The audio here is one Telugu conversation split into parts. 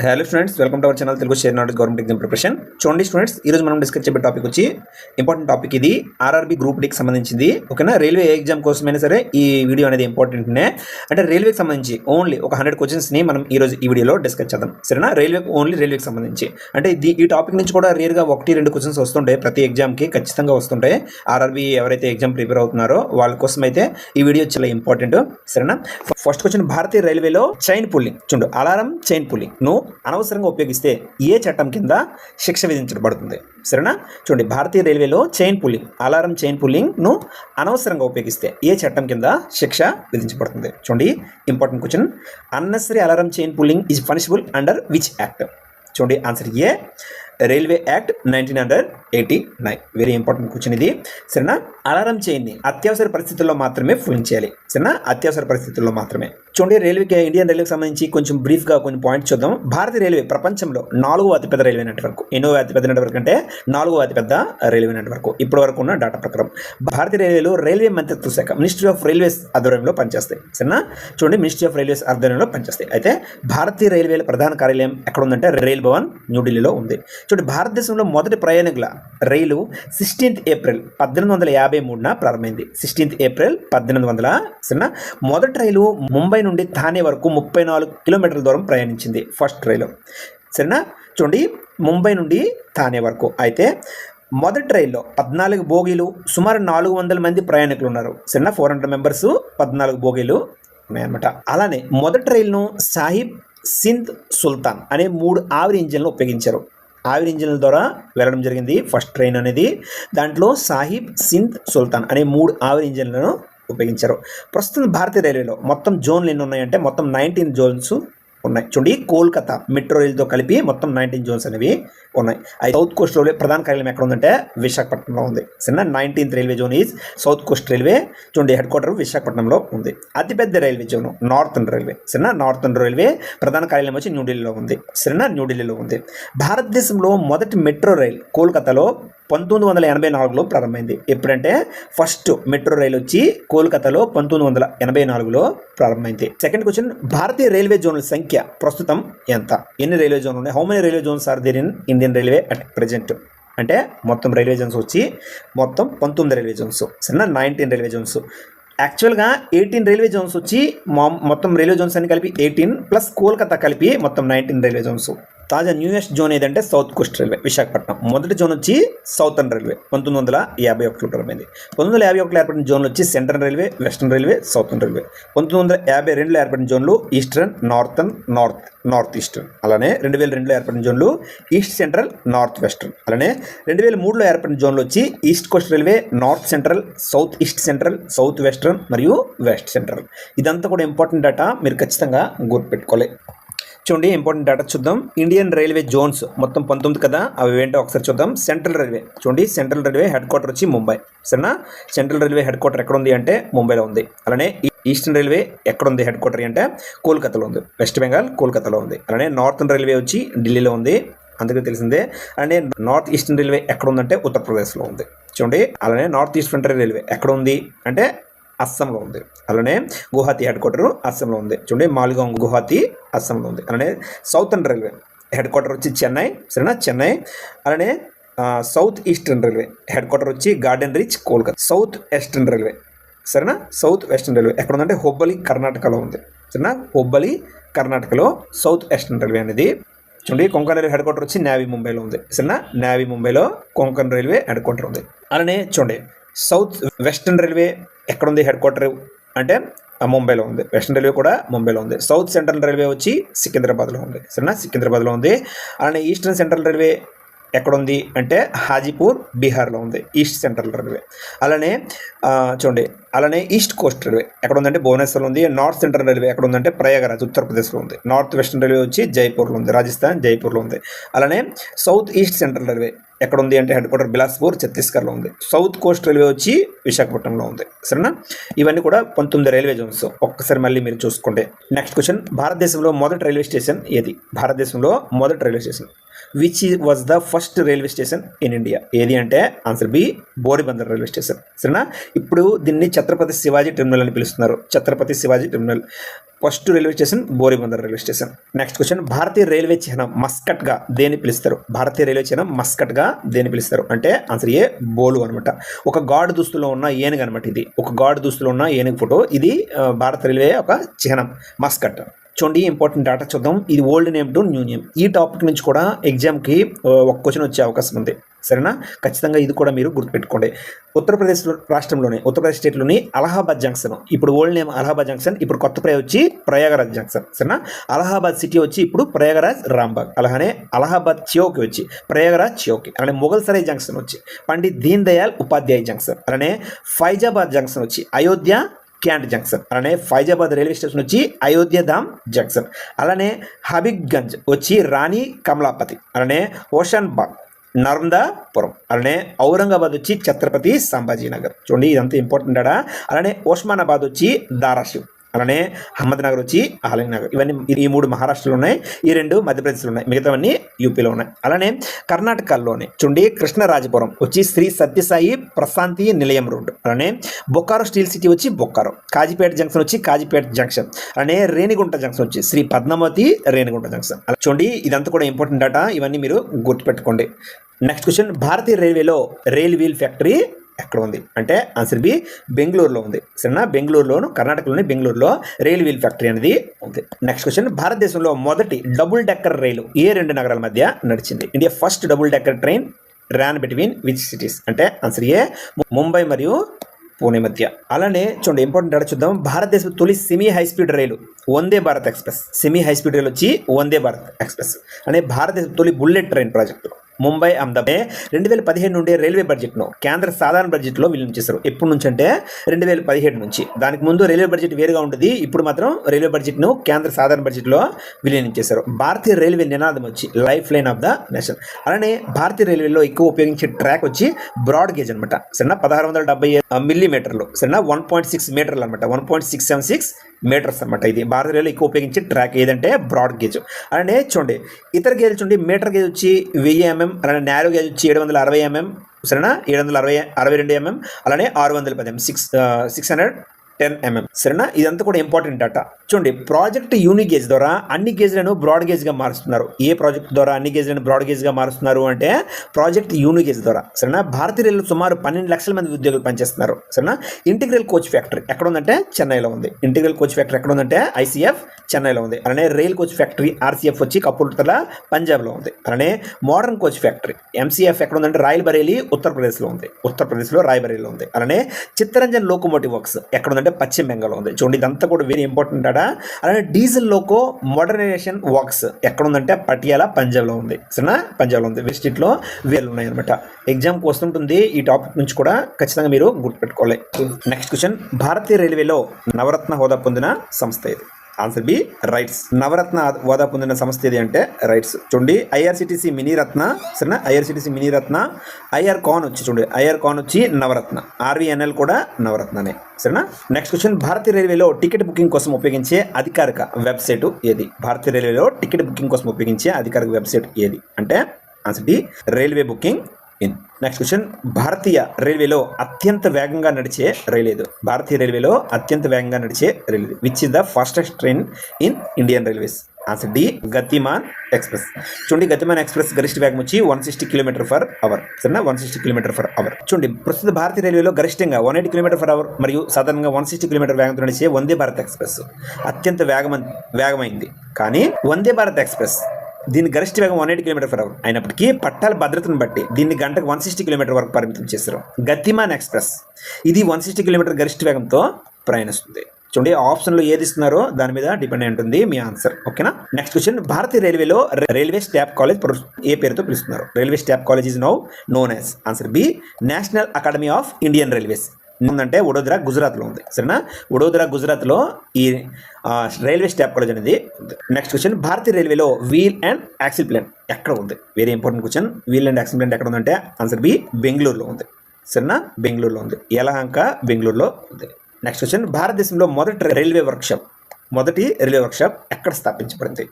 Hello students, welcome to our channel Telugu share knowledge government exam preparation. చూడండి స్టూడెంట్స్, ఈ రోజు మనం డిస్కస్ చేసే టాపిక్ వచ్చి ఇంపార్టెంట్ టాపిక్. ఇది ఆర్ఆర్బీ గ్రూప్ డీకి సంబంధించింది. ఓకేనా, రైల్వే ఎగ్జామ్ కోసమైనా సరే ఈ వీడియో అనేది ఇంపార్టెంట్నే. అంటే రైల్వేకి సంబంధించి ఓన్లీ ఒక 100 క్వశ్చన్స్ని మనం ఈ రోజు ఈ వీడియోలో డిస్కస్ చేద్దాం. సరేనా, రైల్వేకి సంబంధించి. అంటే ఈ టాపిక్ నుంచి కూడా రేర్గా 1-2 క్వశ్చన్స్ వస్తుంటాయి. ప్రతి ఎగ్జామ్కి ఖచ్చితంగా వస్తుంటాయి. ఆర్ఆర్బీ ఎవరైతే ఎగ్జామ్ ప్రిపేర్ అవుతున్నారో వాళ్ళ కోసం అయితే ఈ వీడియో చాలా ఇంపార్టెంట్. సరేనా, ఫస్ట్ క్వశ్చన్, భారతీయ రైల్వేలో చైన్ పుల్లింగ్. చూడు, అలారం చైన్ పుల్లింగ్ ను అనవసరంగా ఉపయోగిస్తే ఏ చట్టం కింద శిక్ష విధించబడుతుంది? సరేనా, చూడండి, భారతీయ రైల్వేలో chain pulling, alarm chain pulling ను అనవసరంగా ఉపయోగిస్తే ఏ చట్టం కింద శిక్ష విధించబడుతుంది? చూడండి, important question. Unnecessary alarm chain pulling is punishable under which act? చూడండి, answer A, railway act 1989. Very important question ఇది. సరేనా, అలారం చైన్ని అత్యవసర పరిస్థితుల్లో మాత్రమే పుల్లింగ్ చేయాలి. సరేనా, అత్యవసర పరిస్థితుల్లో మాత్రమే. చూడండి, ఇండియన్ రైల్వేకి సంబంధించి కొంచెం బ్రీఫ్గా కొన్ని పాయింట్స్ చూద్దాం. భారతీయ రైల్వే ప్రపంచంలో 4వ అతిపెద్ద రైల్వే నెట్వర్క్. ఎన్నో అతిపెద్ద నెట్వర్క్ అంటే 4వ అతిపెద్ద రైల్వే నెట్వర్క్ ఇప్పటి వరకు ఉన్న డేటా ప్రకారం. భారతీయ రైల్వేలో రైల్వే మంత్రిత్వ శాఖ, మినిస్ట్రీ ఆఫ్ రైల్వేస్ ఆధ్వర్యంలో పనిచేస్తాయి. సరేనా, చూడండి, మినిస్ట్రీ ఆఫ్ రైల్వేస్ ఆధ్వర్యంలో పనిచేస్తాయి. అయితే భారతీయ రైల్వేల ప్రధాన కార్యాలయం ఎక్కడ ఉందంటే రైల్ భవన్, న్యూఢిల్లీలో ఉంది. చూడండి, భారతదేశంలో మొదటి ప్రయాణికుల రైలు 16th ఏప్రిల్ 1853 ప్రారంభమైంది. 16th April 1800. సరేనా, మొదటి రైలు ముంబై నుండి థానే వరకు 34 కిలోమీటర్ల దూరం ప్రయాణించింది. ఫస్ట్ రైలు. సరేనా, చూడండి, ముంబై నుండి థానే వరకు. అయితే మొదటి రైల్లో 14 బోగీలు, సుమారు 400 మంది ప్రయాణికులు ఉన్నారు. సరేనా, 400 మెంబర్స్, 14 బోగీలు ఉన్నాయన్నమాట. అలానే మొదటి రైలును సాహిబ్ సింద్ సుల్తాన్ అనే 3 ఆవిరి ఇంజిన్లు ఉపయోగించారు. ఆవిరి ఇంజిన్ల ద్వారా వెళ్ళడం జరిగింది ఫస్ట్ ట్రైన్ అనేది. దాంట్లో సాహిబ్ సింద్ సుల్తాన్ అనే 3 ఆవిరి ఇంజిన్లను ఉపయోగించారు. ప్రస్తుతం భారతీయ రైల్వేలో మొత్తం జోన్లు ఎన్ని ఉన్నాయంటే మొత్తం 19 జోన్స్ ఉన్నాయి. చూడండి, కోల్కతా మెట్రో రైలుతో కలిపి మొత్తం 19 జోన్స్ అనేవి ఉన్నాయి. సౌత్ కోస్ట్ రైల్వే ప్రధాన కార్యాలయం ఎక్కడ ఉందంటే విశాఖపట్నంలో ఉంది. సరేనా, 19th railway zone is south Coast railway. చూడండి, హెడ్ క్వార్టర్ విశాఖపట్నంలో ఉంది. అతిపెద్ద రైల్వే జోన్ నార్థన్ రైల్వే. సరేనా, నార్థన్ రైల్వే ప్రధాన కార్యాలయం వచ్చి న్యూఢిల్లీలో ఉంది. సరేనా, న్యూఢిల్లీలో ఉంది. భారతదేశంలో మొదటి మెట్రో రైలు కోల్కతాలో 1984లో ప్రారంభమైంది. ఎప్పుడంటే ఫస్ట్ మెట్రో రైలు వచ్చి కోల్కతాలో 1984లో ప్రారంభమైంది. సెకండ్ క్వశ్చన్, భారతీయ రైల్వే జోన్ల సంఖ్య ప్రస్తుతం ఎంత? ఎన్ని రైల్వే జోన్లు ఉన్నాయి? How many railway zones are there in Indian railway at present? అంటే మొత్తం రైల్వే జోన్స్ వచ్చి మొత్తం 19 రైల్వే జోన్స్. సరేనా, 19 రైల్వే జోన్స్. యాక్చువల్గా 18 రైల్వే జోన్స్ వచ్చి మొత్తం రైల్వే జోన్స్ అన్ని కలిపి 18 ప్లస్ కోల్కతా కలిపి మొత్తం 19 రైల్వే జోన్స్. తాజా న్యూయెస్ట్ జోన్ ఏదంటే సౌత్ కోస్ట్ రైల్వే విశాఖపట్నం. మొదటి జోన్ వచ్చి సౌతర్న్ రైల్వే 1951లో ప్రారంభమైంది. 1951లో ఏర్పడిన జోన్లు వచ్చి central railway, western railway, southern railway. 1952లో ఏర్పడిన జోన్లు ఈస్టర్న్, నార్థన్, నార్త్ ఈస్టర్న్. అలానే 2002లో ఏర్పడిన జోన్లు ఈస్ట్ సెంట్రల్, నార్త్ వెస్టర్న్. అలానే 2003లో ఏర్పడిన జోన్లు వచ్చి east Coast railway, north central, south east central, south western మరియు వెస్ట్ సెంట్రల్. ఇదంతా కూడా ఇంపార్టెంట్ డేటా, మీరు ఖచ్చితంగా గుర్తుపెట్టుకోవాలి. చూడండి, ఇంపార్టెంట్ డేటా చూద్దాం. ఇండియన్ రైల్వే జోన్స్ మొత్తం 19 కదా, అవి ఏంటో ఒకసారి చూద్దాం. Central railway. చూడండి, సెంట్రల్ రైల్వే హెడ్ క్వార్టర్ వచ్చి ముంబై. సరేనా, సెంట్రల్ రైల్వే హెడ్ క్వార్టర్ ఎక్కడ ఉంది అంటే ముంబైలో ఉంది. అలానే ఈస్టర్న్ రైల్వే ఎక్కడ ఉంది హెడ్ క్వార్టర్ అంటే కోల్కతాలో ఉంది. వెస్ట్ బెంగాల్ కోల్కతాలో ఉంది. అలానే నార్థన్ రైల్వే వచ్చి ఢిల్లీలో ఉంది, అందుకే తెలిసిందే. అలానే నార్త్ ఈస్టర్న్ రైల్వే ఎక్కడ ఉందంటే ఉత్తరప్రదేశ్లో ఉంది. చూడండి, అలానే నార్త్ ఈస్ట్ ఫ్రంటియర్ రైల్వే ఎక్కడ ఉంది అంటే అస్సాంలో ఉంది. అలానే గువాహతి హెడ్ క్వార్టర్ అస్సాంలో ఉంది. చూడండి, మాలిగాంవ్ గువాహతి అస్సాంలో ఉంది. అలానే సౌతర్న్ రైల్వే హెడ్ క్వార్టర్ వచ్చి చెన్నై. సరేనా, చెన్నై. అలానే south eastern railway head quarter వచ్చి garden reach Kolkata. South western railway. సరేనా, సౌత్ వెస్టర్న్ రైల్వే ఎక్కడ ఉందంటే హుబ్బలి కర్ణాటకలో ఉంది. సరేనా, హుబ్బలి కర్ణాటకలో సౌత్ వెస్టర్న్ రైల్వే అనేది. చూడండి, కొంకణ్ రైల్వే హెడ్ క్వార్టర్ వచ్చి నావీ ముంబైలో ఉంది. సరేనా, నావీ ముంబైలో కొంకణ్ రైల్వే హెడ్ క్వార్టర్ ఉంది. అలానే చూడండి, సౌత్ వెస్టర్న్ రైల్వే ఎక్కడ ఉంది హెడ్ క్వార్టర్ అంటే ముంబైలో ఉంది. వెస్టర్న్ రైల్వే కూడా ముంబైలో ఉంది. సౌత్ సెంట్రల్ రైల్వే వచ్చి సికింద్రాబాద్లో ఉంది. సరేనా, సికింద్రాబాద్లో ఉంది. అలానే ఈస్టర్న్ సెంట్రల్ రైల్వే ఎక్కడ ఉంది అంటే హాజీపూర్ బీహార్లో ఉంది, ఈస్ట్ సెంట్రల్ రైల్వే. అలానే చూడండి, అలానే ఈస్ట్ కోస్ట్ రైల్వే ఎక్కడ ఉందంటే భువనేశ్వర్లో ఉంది. నార్త్ సెంట్రల్ రైల్వే ఎక్కడ ఉందంటే ప్రయాగరాజ్ ఉత్తరప్రదేశ్లో ఉంది. నార్త్ వెస్టర్న్ రైల్వే వచ్చి జైపూర్లో ఉంది, రాజస్థాన్ జైపూర్లో ఉంది. అలానే సౌత్ ఈస్ట్ సెంట్రల్ రైల్వే ఎక్కడ ఉంది అంటే హెడ్ క్వార్టర్ బిలాస్పూర్ ఛత్తీస్గఢ్లో ఉంది. సౌత్ కోస్ట్ రైల్వే వచ్చి విశాఖపట్నంలో ఉంది. సరేనా, ఇవన్నీ కూడా 19 రైల్వే జోన్స్. ఒక్కసారి మళ్ళీ మీరు చూసుకోండి. నెక్స్ట్ క్వశ్చన్, భారతదేశంలో మొదటి రైల్వే స్టేషన్ ఏది? భారతదేశంలో మొదటి railway station which was the first railway station in India? ఏది అంటే answer B, Boribandar railway station. సరేనా, ఇప్పుడు దీన్ని ఛత్రపతి శివాజీ టెర్మినల్ అని పిలుస్తున్నారు. Chhatrapati Shivaji terminal. First railway station Boribandar railway station. Next question, భారతీయ రైల్వే చిహ్నం మస్కట్గా దేని పిలుస్తారు? భారతీయ రైల్వే చిహ్నం మస్కట్గా దేని పిలుస్తారు అంటే ఆన్సర్ ఏ బోలు అనమాట. ఒక గార్డ్ దుస్తులో ఉన్న ఏనుగు అనమాట. ఇది ఒక గార్డ్ దుస్తులో ఉన్న ఏనుగు ఫోటో. ఇది భారత రైల్వే ఒక చిహ్నం మస్కట్. చూడండి ఇంపార్టెంట్ డేటా చూద్దాం. ఇది old name to new name. ఈ టాపిక్ నుంచి కూడా ఎగ్జామ్కి ఒక క్వశ్చన్ వచ్చే అవకాశం ఉంది. సరేనా? ఖచ్చితంగా ఇది కూడా మీరు గుర్తుపెట్టుకోండి. ఉత్తరప్రదేశ్ రాష్ట్రంలోని ఉత్తరప్రదేశ్ స్టేట్లోని అలహాబాద్ జంక్షన్, ఇప్పుడు ఓల్డ్ నేమ్ అలహాబాద్ జంక్షన్, ఇప్పుడు కొత్త పేరు వచ్చి ప్రయాగరాజ్ జంక్షన్. సరేనా? అలహాబాద్ సిటీ వచ్చి ఇప్పుడు ప్రయాగరాజ్ రాంబాగ్. అలానే అలహాబాద్ చౌక్ వచ్చి ప్రయాగరాజ్ చౌక్. అలానే మొఘల్ సరాయ్ జంక్షన్ వచ్చి పండిత్ దీన్ దయాళ్ ఉపాధ్యాయ జంక్షన్. అలానే ఫైజాబాద్ జంక్షన్ వచ్చి అయోధ్య క్యాంట్ జంక్షన్. అలానే ఫైజాబాద్ రైల్వే స్టేషన్ వచ్చి అయోధ్య ధామ్ జంక్షన్. అలానే హబీబ్గంజ్ వచ్చి రాణి కమలాపతి. అలానే ఓషన్బాగ్ నర్మదాపురం. అలానే ఔరంగాబాద్ వచ్చి ఛత్రపతి సంభాజీనగర్. చూడండి ఇదంతా ఇంపార్టెంట్ ఆడ. అలానే ఓస్మానాబాద్ వచ్చి ధారాషివ్. అలానే అహ్మద్నగర్ వచ్చి ఆలంనగర్. ఇవన్నీ ఈ 3 మహారాష్ట్రలో ఉన్నాయి, ఈ 2 మధ్యప్రదేశ్లో ఉన్నాయి, మిగతావన్నీ యూపీలో ఉన్నాయి. అలానే కర్ణాటకలోనే చూడండి కృష్ణరాజపురం వచ్చి శ్రీ సత్యసాయి ప్రశాంతి నిలయం రోడ్. అలానే బొక్కారో స్టీల్ సిటీ వచ్చి బొక్కారో. కాజీపేట జంక్షన్ వచ్చి కాజీపేట జంక్షన్. అలానే రేణిగుంట జంక్షన్ వచ్చి శ్రీ పద్మావతి రేణిగుంట జంక్షన్. అలా చూడండి ఇదంతా కూడా ఇంపార్టెంట్ డేటా. ఇవన్నీ మీరు గుర్తుపెట్టుకోండి. నెక్స్ట్ క్వశ్చన్, భారతీయ రైల్వేలో రైల్ వీల్ ఫ్యాక్టరీ ఎక్కడ ఉంది అంటే ఆన్సర్ బి బెంగళూరులో ఉంది. సరేనా? బెంగళూరులోను కర్ణాటకలోని బెంగళూరులో రైల్ వీల్ ఫ్యాక్టరీ అనేది ఉంది. నెక్స్ట్ క్వశ్చన్, భారతదేశంలో మొదటి డబుల్ డెక్కర్ రైలు ఏ 2 నగరాల మధ్య నడిచింది? India first double decker train ran between which cities అంటే ఆన్సర్ ఏ ముంబై మరియు పూణే మధ్య. అలానే చూడండి ఇంపార్టెంట్ డేటా చూద్దాం. భారతదేశం తొలి సెమీ హై స్పీడ్ రైలు Vande Bharat express. Semi high speed రైలు వచ్చి వందే భారత్ ఎక్స్ప్రెస్. అనే భారతదేశం తొలి bullet train project Mumbai Ahmedabad 2015 నుండి రైల్వే బడ్జెట్ను కేంద్ర సాధారణ బడ్జెట్లో విలీనం చేశారు. ఎప్పటి నుంచి అంటే 2017 నుంచి. దానికి ముందు రైల్వే బడ్జెట్ వేరుగా ఉంటుంది. ఇప్పుడు మాత్రం రైల్వే బడ్జెట్ను కేంద్ర సాధారణ బడ్జెట్లో విలీనం చేశారు. భారతీయ రైల్వే నినాదం వచ్చి life line of the nation. అలానే భారతీయ రైల్వేలో ఎక్కువ ఉపయోగించే ట్రాక్ వచ్చి బ్రాడ్ గేజ్ అనమాట. సరేనా? 1670 మిల్లీమీటర్లు. సరేనా? 1.6 మీటర్లు అనమాట. 1.676 మీటర్స్ అనమాట. ఇది భారత రైల్వేలో ఎక్కువ ఉపయోగించే ట్రాక్ ఏదంటే బ్రాడ్ గేజ్. అలానే చూడండి ఇతర గేజ్ చూడండి మీటర్ గేజ్ వచ్చి 1000 mm. అలానే నేరో గేజ్ వచ్చి 760 mm. సరేనా? 762 mm. అలానే 610 mm. 610 mm. సరేనా? ఇదంతా కూడా ఇంపార్టెంట్ డేటా. చూడండి ప్రాజెక్ట్ యూనిక్ గేజ్ ద్వారా అన్ని గేజ్లను బ్రాడ్ గేజ్గా మారుస్తున్నారు. ఏ ప్రాజెక్ట్ ద్వారా అన్ని గేజ్లను బ్రాడ్ గేజ్గా మారుస్తున్నారు అంటే ప్రాజెక్ట్ యూనిక్ గేజ్ ద్వారా. సరేనా? భారతీయ రైలు సుమారు 12 లక్షల మంది ఉద్యోగులు పనిచేస్తున్నారు. సరేనా? ఇంటిగ్రల్ కోచ్ ఫ్యాక్టరీ ఎక్కడ ఉందంటే చెన్నైలో ఉంది. ఇంటిగ్రల్ కోచ్ ఫ్యాక్టరీ ఎక్కడ ఉందంటే ఐసీఎఫ్ చెన్నైలో ఉంది. అలానే రైల్ కోచ్ ఫ్యాక్టరీ ఆర్సీఎఫ్ వచ్చి కపూర్తల పంజాబ్లో ఉంది. అలానే మోడర్న్ కోచ్ ఫ్యాక్టరీ ఎంసీఎఫ్ ఎక్కడ ఉందంటే రాయల్బరేలీ ఉత్తరప్రదేశ్లో ఉంది. ఉత్తరప్రదేశ్లో రాయ్బరేలీలో ఉంది. అలానే చిత్తరంజన్ లోకోమోటివ్ వర్క్స్ ఎక్కడ ఉందంటే పశ్చిమ బెంగాల్లో ఉంది. చూడండి ఇదంతా కూడా వెరీ ఇంపార్టెంట్ డా. అలానే డీజిల్ లోకో మోడర్నైజేషన్ వర్క్స్ ఎక్కడ ఉందంటే పటియాలా పంజాబ్లో ఉంది. సరేనా? పంజాబ్లో ఉంది. వెస్టిట్లో వేలు ఉన్నాయన్నమాట. ఎగ్జామ్కి వస్తుంటుంది. ఈ టాపిక్ నుంచి కూడా ఖచ్చితంగా మీరు గుర్తుపెట్టుకోవాలి. నెక్స్ట్ క్వశ్చన్, భారతీయ రైల్వేలో నవరత్న హోదా పొందిన సంస్థ ఇది. Answer B rights. నవరత్న హోదా పొందిన సంస్థ ఏది అంటే రైట్స్. చూడండి ఐఆర్సిటీసీ మినీ రత్న. సరేనా? ఐఆర్సిటీసీ మినీ రత్న. ఐఆర్ కాన్ వచ్చి చూడండి ఐఆర్ కాన్ వచ్చి నవరత్న. ఆర్వీఎన్ఎల్ కూడా నవరత్ననే. సరేనా? నెక్స్ట్ క్వశ్చన్, భారతీయ రైల్వేలో టికెట్ బుకింగ్ కోసం ఉపయోగించే అధికారిక వెబ్సైట్ ఏది? భారతీయ రైల్వేలో టికెట్ బుకింగ్ కోసం ఉపయోగించే అధికారిక వెబ్సైట్ ఏది అంటే answer D railway booking in. Next question, భారతీయ రైల్వేలో అత్యంత వేగంగా నడిచే రైలు ఏది? భారతీయ రైల్వేలో అత్యంత వేగంగా నడిచే రైలు which is the fastest train in Indian railways? Answer D Gatiman express. చూడండి గతిమాన్ ఎక్స్ప్రెస్ గరిష్ట వేగం వచ్చి 160 km/h. సరేనా? 160 km/h. చూడండి ప్రస్తుత భారతీయ రైల్వేలో గరిష్టంగా 180 km/h మరియు సాధారణంగా 160 km వేగంతో నడిచే వందే భారత్ ఎక్స్ప్రెస్ అత్యంత వేగమైంది. కానీ వందే భారత్ ఎక్స్ప్రెస్ దీని గరిష్ట వేగం 180 km/h అయినప్పటికీ పట్టాల భద్రతను బట్టి దీన్ని గంటకు 160 km వరకు పరిమితం చేశారు. గతిమాన్ ఎక్స్ప్రెస్ ఇది 160 km గరిష్ట వేగంతో ప్రయాణిస్తుంది. చూడండి ఆప్షన్లో ఏది ఇస్తున్నారో దాని మీద డిపెండ్ అయి ఉంటుంది మీ ఆన్సర్. ఓకేనా? నెక్స్ట్ క్వశ్చన్, భారతీయ రైల్వేలో రైల్వే స్టాఫ్ కాలేజ్ ఏ పేరుతో పిలుస్తున్నారు? Railway staff college is now known as answer B national academy of Indian railways. ఉందంటే వడోదరా గుజరాత్లో ఉంది. సరేనా? వడోదరా గుజరాత్లో ఈ రైల్వే స్టాఫ్ కాలేజ్ అనేది ఉంది. నెక్స్ట్ క్వశ్చన్, భారతీయ రైల్వేలో వీల్ అండ్ యాక్సిల్ ప్లాంట్ ఎక్కడ ఉంది? Very important question. Wheel and axle plant ఎక్కడ ఉందంటే ఆన్సర్ బి బెంగళూరులో ఉంది. సరేనా? బెంగళూరులో ఉంది. యలహంక బెంగళూరులో ఉంది. నెక్స్ట్ క్వశ్చన్, భారతదేశంలో మొదటి రైల్వే వర్క్షాప్ ఎక్కడ స్థాపించబడింది?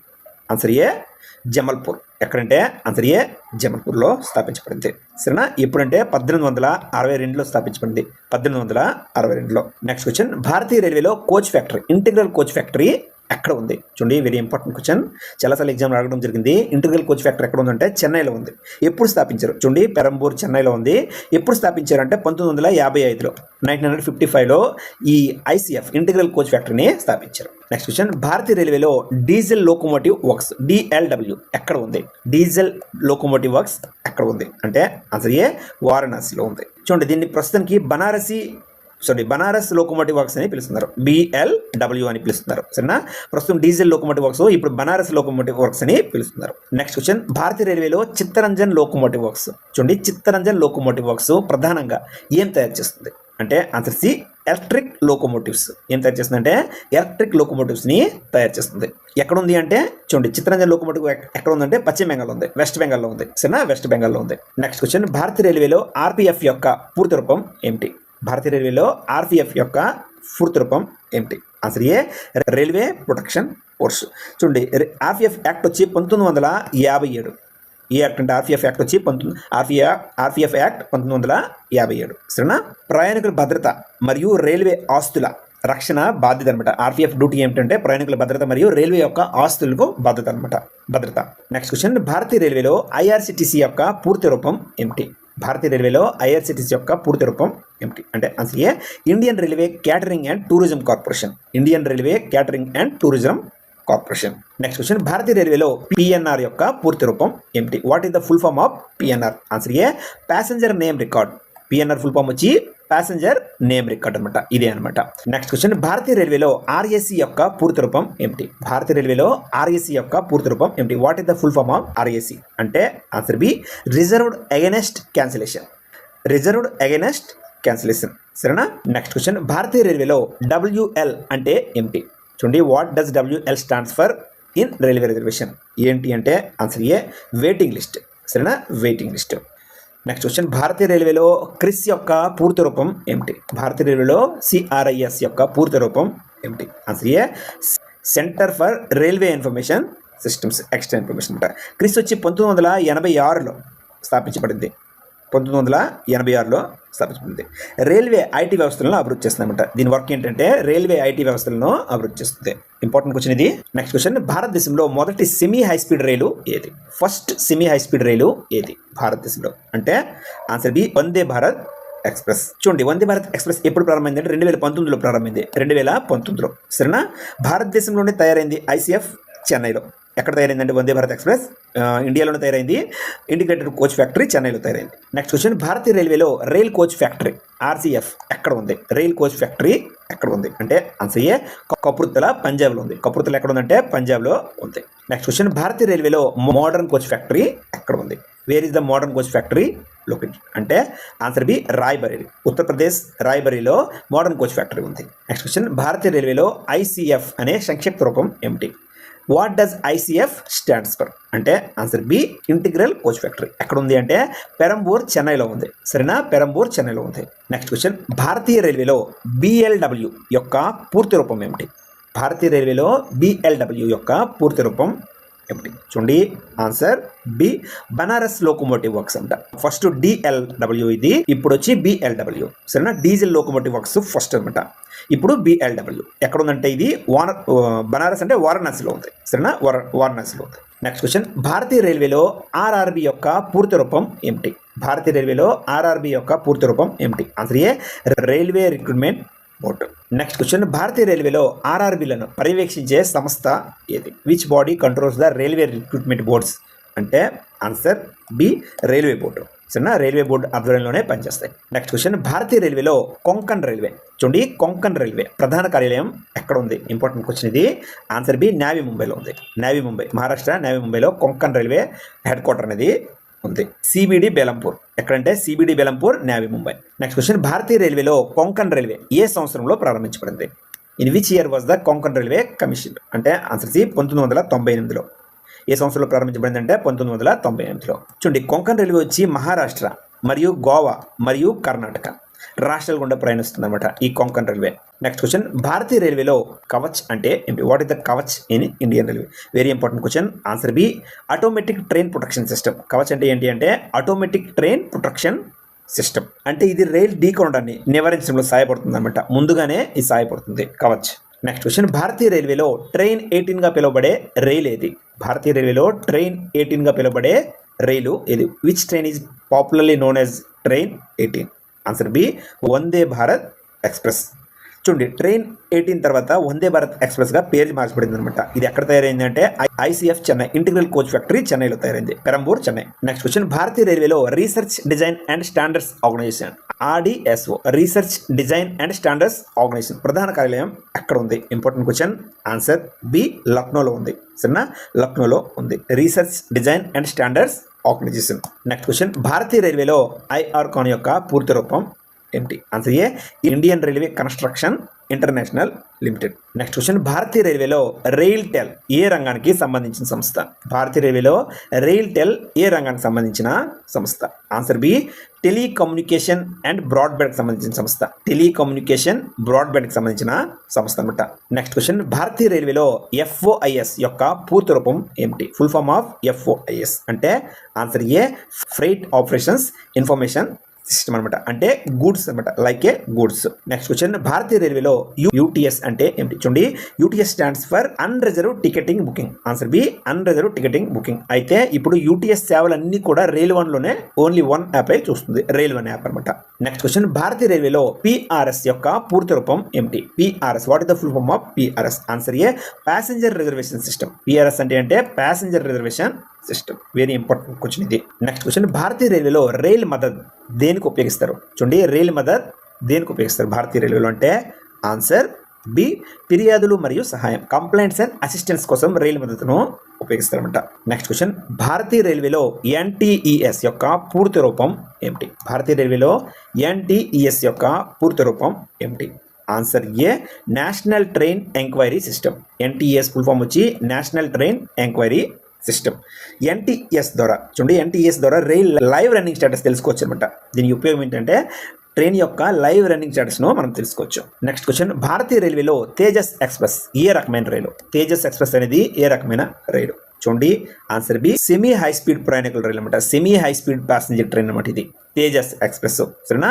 ఆన్సర్ ఏ జమల్పూర్. ఎక్కడంటే ఆన్సర్ ఏ జమల్పూర్లో స్థాపించబడింది. సరేనా? ఎప్పుడంటే 1862లో స్థాపించబడింది. 1862లో. నెక్స్ట్ క్వశ్చన్, భారతీయ రైల్వేలో coach factory, integral coach factory ఎక్కడ ఉంది? చూడండి, వెరీ ఇంపార్టెంట్ క్వశ్చన్, చాలాసార్లు ఎగ్జామ్ అడగడం జరిగింది. ఇంటిగ్రల్ కోచ్ ఫ్యాక్టరీ ఎక్కడ ఉందంటే చెన్నైలో ఉంది. ఎప్పుడు స్థాపించారు? చూడండి, పెరంబూర్ చెన్నైలో ఉంది. ఎప్పుడు స్థాపించారు అంటే 1955లో, 1955లో ఈ ఐసీఎఫ్ ఇంటిగ్రల్ కోచ్ ఫ్యాక్టరీని స్థాపించారు. నెక్స్ట్ క్వశ్చన్, భారతీయ రైల్వేలో డీజిల్ లోకోమోటివ్ వర్క్స్ డిఎల్డబ్ల్యూ ఎక్కడ ఉంది? డీజిల్ లోకోమోటివ్ వర్క్స్ ఎక్కడ ఉంది అంటే ఆన్సర్ ఏ వారణాసిలో ఉంది. చూడండి, దీన్ని ప్రస్తుతానికి బనారస్ లోకోమోటివ్ వర్క్స్ అని పిలుస్తున్నారు. బిఎల్డబ్ల్యూ అని పిలుస్తున్నారు. సరేనా? ప్రస్తుతం డీజిల్ లోకోమోటివ్ వర్క్స్, ఇప్పుడు బనారస్ లోకోమోటివ్ వర్క్స్ అని పిలుస్తున్నారు. నెక్స్ట్ క్వశ్చన్, భారతీయ రైల్వేలో చిత్తరంజన్ లోకోమోటివ్ వర్క్స్. చూడండి, చిత్తరంజన్ లోకోమోటివ్ వర్క్స్ ప్రధానంగా ఏం తయారు చేస్తుంది అంటే ఆన్సర్ సి ఎలక్ట్రిక్ లోకోమోటివ్స్. ఏం తయారు చేస్తుంది అంటే ఎలక్ట్రిక్ లోకోమోటివ్స్ని తయారు చేస్తుంది. ఎక్కడ ఉంది అంటే చూడండి, చిత్తరంజన్ లోకోమోటివ్ ఎక్కడ ఉందంటే పశ్చిమ బెంగాల్లో ఉంది, వెస్ట్ బెంగాల్లో ఉంది. సరేనా? వెస్ట్ బెంగాల్లో ఉంది. నెక్స్ట్ క్వశ్చన్, భారతీయ రైల్వేలో ఆర్పిఎఫ్ యొక్క పూర్తి రూపం ఏమిటి? భారతీయ రైల్వేలో ఆర్పిఎఫ్ యొక్క పూర్తి రూపం ఏమిటి? Answer A railway protection force. చూడండి, ఆర్పిఎఫ్ యాక్ట్ వచ్చి 1957. ఈ యాక్ట్ అంటే ఆర్పిఎఫ్ యాక్ట్ వచ్చి ఆర్పిఎఫ్ యాక్ట్ 1957. సరేనా? ప్రయాణికుల భద్రత మరియు రైల్వే ఆస్తుల రక్షణ బాధ్యత అనమాట. ఆర్పిఎఫ్ డ్యూటీ ఏమిటంటే ప్రయాణికుల భద్రత మరియు రైల్వే యొక్క ఆస్తులకు భద్రత అనమాట. నెక్స్ట్ క్వశ్చన్, భారతీయ రైల్వేలో ఐఆర్సిటిసి యొక్క పూర్తి రూపం ఏమిటి? భారతీయ రైల్వేలో ఐఆర్సిటిసి యొక్క పూర్తి రూపం ఏమిటి అంటే answer A Indian railway catering and tourism corporation. Indian railway catering and tourism corporation. Next question, భారతీయ రైల్వేలో పిఎన్ఆర్ యొక్క పూర్తి రూపం ఏమిటి? What is the full form of PNR? Answer A passenger name record. PNR full form వచ్చి ప్యాసింజర్ నేమ్ రికార్డ్ అనమాట. ఇదే అనమాట. నెక్స్ట్ క్వశ్చన్, భారతీయ రైల్వేలో ఆర్ఏసీ యొక్క పూర్తి రూపం ఏమిటి? భారతీయ రైల్వేలో ఆర్ఏసీ యొక్క పూర్తి రూపం ఏమిటి? What is the full form of RAC అంటే answer B reserved against cancellation. Reserved against cancellation. సరేనా? నెక్స్ట్ క్వశ్చన్, భారతీయ రైల్వేలో డబ్ల్యూఎల్ అంటే ఏమిటి? చూడండి, what does WL stands for in railway reservation? ఏంటి అంటే ఆన్సర్ ఏ వెయిటింగ్ లిస్ట్. సరేనా? Waiting list. నెక్స్ట్ క్వశ్చన్, భారతీయ రైల్వేలో క్రిస్ యొక్క పూర్తి రూపం ఏమిటి? భారతీయ రైల్వేలో సిఆర్ఐఎస్ యొక్క పూర్తి రూపం ఏమిటి? Answer A centre for railway information systems extra information అనమాట. క్రిస్ వచ్చి 1986లో స్థాపించబడింది. 1986లో స్థాపించబడింది. రైల్వే ఐటీ వ్యవస్థలను అభివృద్ధి చేస్తుందన్నమాట. దీని వర్క్ ఏంటంటే రైల్వే ఐటీ వ్యవస్థలను అభివృద్ధి చేస్తుంది. ఇంపార్టెంట్ క్వశ్చన్ ఇది. నెక్స్ట్ క్వశ్చన్, భారతదేశంలో మొదటి సెమీ హై స్పీడ్ రైలు ఏది? ఫస్ట్ సెమీ హై స్పీడ్ రైలు ఏది భారతదేశంలో అంటే answer B Vande Bharat express. చూడండి, వందే భారత్ ఎక్స్ప్రెస్ ఎప్పుడు ప్రారంభమైంది అంటే 2019లో ప్రారంభమైంది. 2019లో. సరేనా? భారతదేశంలోనే తయారైంది ఐసీఎఫ్ చెన్నైలో. ఎక్కడ తయారైందంటే వందే భారత్ ఎక్స్ప్రెస్ ఇండియాలోనే తయారైంది. ఇంటిగ్రేటెడ్ కోచ్ ఫ్యాక్టరీ చెన్నైలో తయారైంది. నెక్స్ట్ క్వశ్చన్, భారతీయ రైల్వేలో రైల్ కోచ్ ఫ్యాక్టరీ ఆర్సీఎఫ్ ఎక్కడ ఉంది? రైల్ కోచ్ ఫ్యాక్టరీ ఎక్కడ ఉంది అంటే ఆన్సర్ ఏ కపుర్తల పంజాబ్లో ఉంది. కపుర్తల ఎక్కడ ఉందంటే పంజాబ్లో ఉంది. నెక్స్ట్ క్వశ్చన్, భారతీయ రైల్వేలో మోడర్న్ కోచ్ ఫ్యాక్టరీ ఎక్కడ ఉంది? Where is the modern coach factory located అంటే ఆన్సర్ బి రాయ్బరేలీ. ఉత్తరప్రదేశ్ రాయ్బరేలీలో మోడర్న్ కోచ్ ఫ్యాక్టరీ ఉంది. నెక్స్ట్ క్వశ్చన్, భారతీయ రైల్వేలో ఐసీఎఫ్ అనే సంక్షిప్త రూపం ఏమిటి? What does ICF stands for అంటే answer B integral coach factory. ఎక్కడ ఉంది అంటే పెరంబూర్ చెన్నైలో ఉంది. సరేనా? పెరంబూర్ చెన్నైలో ఉంది. నెక్స్ట్ క్వశ్చన్, భారతీయ రైల్వేలో బిఎల్డబ్ల్యూ యొక్క పూర్తి రూపం ఏమిటి? భారతీయ రైల్వేలో బిఎల్డబ్ల్యూ యొక్క పూర్తి రూపం ఏమిటి? చూడండి, answer B Banaras locomotive works అంట. ఫస్ట్ డిఎల్డబ్ల్యూ ఇది, ఇప్పుడు వచ్చి బిఎల్డబ్ల్యూ. సరేనా? డీజిల్ లోకోమోటివ్ వర్క్స్ ఫస్ట్ అనమాట. ఇప్పుడు బిఎల్డబ్ల్యూ ఎక్కడ ఉందంటే ఇది బనారస్ అంటే వారణాసిలో ఉంది. సరేనా? వారణాసిలో ఉంది. నెక్స్ట్ క్వశ్చన్, భారతీయ రైల్వేలో ఆర్ఆర్బి యొక్క పూర్తి రూపం ఏమిటి? భారతీయ రైల్వేలో ఆర్ఆర్బి యొక్క పూర్తి రూపం ఏమిటి? Answer A railway recruitment board. Next question, భారతీయ రైల్వేలో ఆర్ఆర్బీలను పర్యవేక్షించే సంస్థ ఏది? Which body controls the railway recruitment boards అంటే ఆన్సర్ బి రైల్వే బోర్డు. సరేనా? రైల్వే బోర్డు ఆధ్వర్యంలోనే పనిచేస్తాయి. నెక్స్ట్ క్వశ్చన్, భారతీయ రైల్వేలో కొంకన్ రైల్వే. చూడండి, కొంకన్ రైల్వే ప్రధాన కార్యాలయం ఎక్కడ ఉంది? ఇంపార్టెంట్ క్వశ్చన్ ఇది. ఆన్సర్ బి నావీ ముంబైలో ఉంది. నావీ ముంబై, మహారాష్ట్ర నావీ ముంబైలో కొంకన్ రైల్వే హెడ్ క్వార్టర్ అనేది ఉంది. సిబిడి బెలంపూర్ ఎక్కడంటే CBD Belapur Navi Mumbai. Next question, భారతీయ రైల్వేలో కొంకన్ రైల్వే ఏ సంవత్సరంలో ప్రారంభించబడింది? In which year was the Konkan railway commission అంటే ఆన్సర్ సి 1998లో. ఏ సంవత్సరంలో ప్రారంభించబడింది అంటే 1998లో. చూడండి, కొంకన్ రైల్వే వచ్చి మహారాష్ట్ర మరియు గోవా మరియు కర్ణాటక రాష్ట్రాల గుండా ప్రయాణిస్తుంది అనమాట ఈ కొంకన్ రైల్వే. నెక్స్ట్ క్వశ్చన్, భారతీయ రైల్వేలో కవచ్ అంటే ఏంటి? What is the Kavach in Indian railway? Very important question. Answer B, automatic train protection system. Kavach అంటే ఏంటి అంటే ఆటోమేటిక్ ట్రైన్ ప్రొటెక్షన్ సిస్టమ్. అంటే ఇది రైల్ ఢీకొనడాన్ని నివారించడంలో సహాయపడుతుంది అనమాట, ముందుగానే ఇది సహాయపడుతుంది కవచ్. నెక్స్ట్ క్వశ్చన్, భారతీయ రైల్వేలో ట్రైన్ 18గా పిలువబడే రైలు ఏది? భారతీయ రైల్వేలో ట్రైన్ 18గా పిలువబడే రైలు ఏది? Which train is popularly known as train 18? Answer B, Vande Bharat express. చూడండి, ట్రైన్ 18 తర్వాత వందే భారత్ ఎక్స్ప్రెస్గా పేరు మార్చబడింది అనమాట. ఇది ఎక్కడ తయారైంది అంటే ICF Chennai integral coach factory చెన్నైలో తయారైంది, పెరంబూర్ చెన్నై. నెక్స్ట్ క్వశ్చన్, భారతీయ రైల్వేలో research design and standards organisation RDSO research design and standards organisation ప్రధాన కార్యాలయం ఎక్కడ ఉంది? Important question. ఆన్సర్ బి, లక్నోలో ఉంది. సరేనా, లక్నోలో ఉంది research design and standards organisation. Next question, భారతీయ రైల్వేలో IRCON యొక్క పూర్తి రూపం ఏంటి? Answer A, Indian railway construction international limited. Next question, భారతీయ రైల్వేలో రైల్ టెల్ ఏ రంగానికి సంబంధించిన సంస్థ? భారతీయ రైల్వేలో రైల్ టెల్ ఏ రంగానికి సంబంధించిన సంస్థ? ఆన్సర్ బి, టెలికమ్యూనికేషన్ అండ్ బ్రాడ్బ్యాండ్కి సంబంధించిన సంస్థ. టెలికమ్యూనికేషన్ బ్రాడ్బ్యాండ్కి సంబంధించిన సంస్థ అనమాట. నెక్స్ట్ క్వశ్చన్, భారతీయ రైల్వేలో FOIS యొక్క పూర్తి రూపం ఏమిటి? ఫుల్ ఫామ్ ఆఫ్ FOIS అంటే answer A, freight operations information system అనమాట, అంటే గూడ్స్ అనమాట, like a goods. Next question, భారతీయ రైల్వేలో UTS అంటే ఏమిటి? చూడండి, UTS stands for unreserved ticketing booking. Answer B, unreserved ticketing booking. అయితే ఇప్పుడు UTS సేవలన్నీ కూడా రైల్ వన్లోనే ఓన్లీ వన్ యాప్ అయి చూస్తుంది, రైల్ వన్ యాప్ అనమాట. నెక్స్ట్ క్వశ్చన్, భారతీయ రైల్వేలో PRS యొక్క పూర్తి రూపం ఏమిటి? PRS, what is the full form of PRS? Answer A, passenger reservation system. PRS అంటే passenger reservation system. Very important question ఇది. నెక్స్ట్ క్వశ్చన్, భారతీయ రైల్వేలో రైల్ మదద్ దేనికి ఉపయోగిస్తారు? చూడండి, రైల్ మదద్ దేనికి ఉపయోగిస్తారు భారతీయ రైల్వేలో అంటే? ఆన్సర్ బి, ఫిర్యాదులు మరియు సహాయం, కంప్లైంట్స్ అండ్ అసిస్టెన్స్ కోసం రైలు మద్దతును ఉపయోగిస్తారన్నమాట. నెక్స్ట్ క్వశ్చన్, భారతీయ రైల్వేలో NTES యొక్క పూర్తి రూపం ఏమిటి? భారతీయ రైల్వేలో NTES యొక్క పూర్తి రూపం ఏమిటి? Answer A, national train enquiry system. NTES full form వచ్చి national train enquiry system. NTES ద్వారా చూడండి, NTES ద్వారా రైల్ లైవ్ రన్నింగ్ స్టేటస్ తెలుసుకోవచ్చు అనమాట. దీని ఉపయోగం ఏంటంటే ట్రైన్ యొక్క లైవ్ రన్నింగ్ స్టేటస్ను మనం తెలుసుకోవచ్చు. నెక్స్ట్ క్వశ్చన్, భారతీయ రైల్వేలో తేజస్ ఎక్స్ప్రెస్ ఏ రకమైన రైలు? తేజస్ ఎక్స్ప్రెస్ అనేది ఏ రకమైన రైలు? చూడండి, answer B, semi high speed ప్రయాణికుల రైలు అనమాట, semi high speed passenger train అనమాట ఇది తేజస్ ఎక్స్ప్రెస్. సరేనా,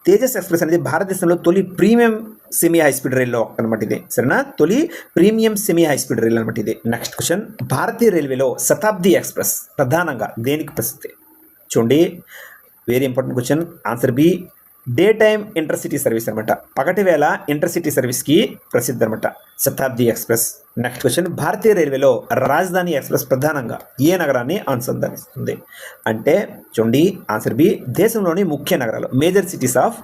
తేజస్ ఎక్స్ప్రెస్ అనేది భారతదేశంలో తొలి ప్రీమియం సెమీ హై స్పీడ్ రైల్లో ఒకటి అనమాట ఇది. సరేనా, తొలి ప్రీమియం సెమీ హై స్పీడ్ రైలు అనమాట ఇది. నెక్స్ట్ క్వశ్చన్, భారతీయ రైల్వేలో శతాబ్ది ఎక్స్ప్రెస్ ప్రధానంగా దేనికి ప్రసిద్ధి? చూడండి, very important question. Answer B, day time intercity service అనమాట, పగటి వేళ ఇంటర్సిటీ సర్వీస్కి ప్రసిద్ధి అనమాట శతాబ్ది ఎక్స్ప్రెస్. నెక్స్ట్ క్వశ్చన్, భారతీయ రైల్వేలో రాజధాని ఎక్స్ప్రెస్ ప్రధానంగా ఏ నగరాన్ని అనుసంధానిస్తుంది అంటే? చూడండి, ఆన్సర్ బి, దేశంలోని ముఖ్య నగరాలు, మేజర్ సిటీస్ ఆఫ్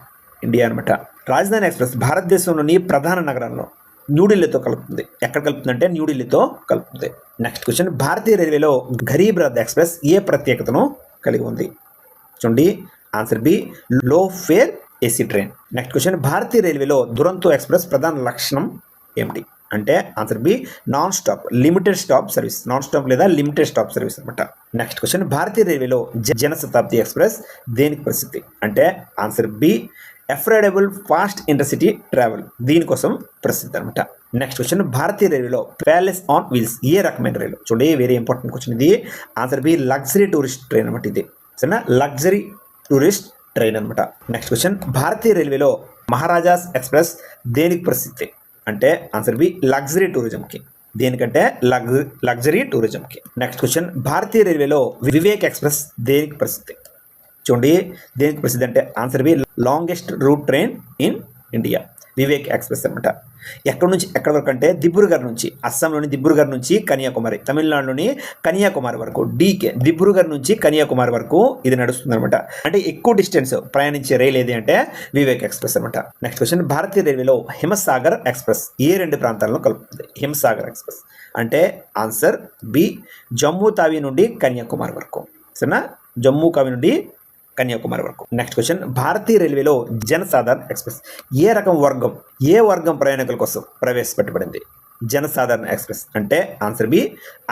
ఇండియా అనమాట. రాజధాని ఎక్స్ప్రెస్ భారతదేశంలోని ప్రధాన నగరాలను న్యూఢిల్లీతో కలుపుతుంది. ఎక్కడ కలుపుతుంది అంటే న్యూఢిల్లీతో కలుపుతుంది. నెక్స్ట్ క్వశ్చన్, భారతీయ రైల్వేలో గరీబ్ రథ్ ఎక్స్ప్రెస్ ఏ ప్రత్యేకతను కలిగి ఉంది? చూడండి, answer B, low fare AC train. Next question, భారతీయ రైల్వేలో దురంతో ఎక్స్ప్రెస్ ప్రధాన లక్షణం ఏమిటి అంటే? Answer B, non stop limited stop service, non stop లేదా లిమిటెడ్ స్టాప్ సర్వీస్ అనమాట. నెక్స్ట్ క్వశ్చన్, భారతీయ రైల్వేలో జనశతాబ్ది ఎక్స్ప్రెస్ దేనికి ప్రసిద్ధి అంటే? Answer B, affordable fast intercity travel, దీనికోసం ప్రసిద్ధి అనమాట. నెక్స్ట్ క్వశ్చన్, భారతీయ రైల్వేలో ప్యాలెస్ ఆన్ వీల్స్ ఏ రకమైన రైలు? చూడండి, వెరీ ఇంపార్టెంట్ క్వశ్చన్ ఇది. Answer B, luxury tourist train అనమాట ఇది. సరేనా, లగ్జరీ టూరిస్ట్ ట్రైన్ అనమాట. నెక్స్ట్ క్వశ్చన్, భారతీయ రైల్వేలో మహారాజాస్ ఎక్స్ప్రెస్ దేనికి ప్రసిద్ధి అంటే? ఆన్సర్ బి, లగ్జరీ టూరిజంకి. దేనికంటే లగ్జరీ టూరిజంకి. నెక్స్ట్ క్వశ్చన్, భారతీయ రైల్వేలో వివేక్ ఎక్స్ప్రెస్ దేనికి ప్రసిద్ధి? చూడండి, దేనికి ప్రసిద్ధి అంటే? Answer B, longest route train in India, Vivek express అనమాట. ఎక్కడి నుంచి ఎక్కడి వరకు అంటే దిబ్రూగఢ్ నుంచి, అస్సాంలోని దిబ్రూగఢ్ నుంచి కన్యాకుమారి, తమిళనాడులోని కన్యాకుమారి వరకు, దిబ్రూగఢ్ నుంచి కన్యాకుమారి వరకు ఇది నడుస్తుంది అనమాట. అంటే ఎక్కువ డిస్టెన్స్ ప్రయాణించే రైలు ఏది అంటే వివేక్ ఎక్స్ప్రెస్ అనమాట. నెక్స్ట్ క్వశ్చన్, భారతీయ రైల్వేలో హిమసాగర్ ఎక్స్ప్రెస్ ఏ రెండు ప్రాంతాలను కలుపుతుంది? హిమసాగర్ ఎక్స్ప్రెస్ అంటే? ఆన్సర్ బి, జమ్మూ తావి నుండి కన్యాకుమారి వరకు. సరేనా, జమ్మూ తావి నుండి కన్యాకుమారి వరకు. నెక్స్ట్ క్వశ్చన్, భారతీయ రైల్వేలో జనసాధారణ ఎక్స్ప్రెస్ ఏ రకం వర్గం, ఏ వర్గం ప్రయాణికుల కోసం ప్రవేశపెట్టబడింది? జనసాధారణ ఎక్స్ప్రెస్ అంటే? ఆన్సర్ బి,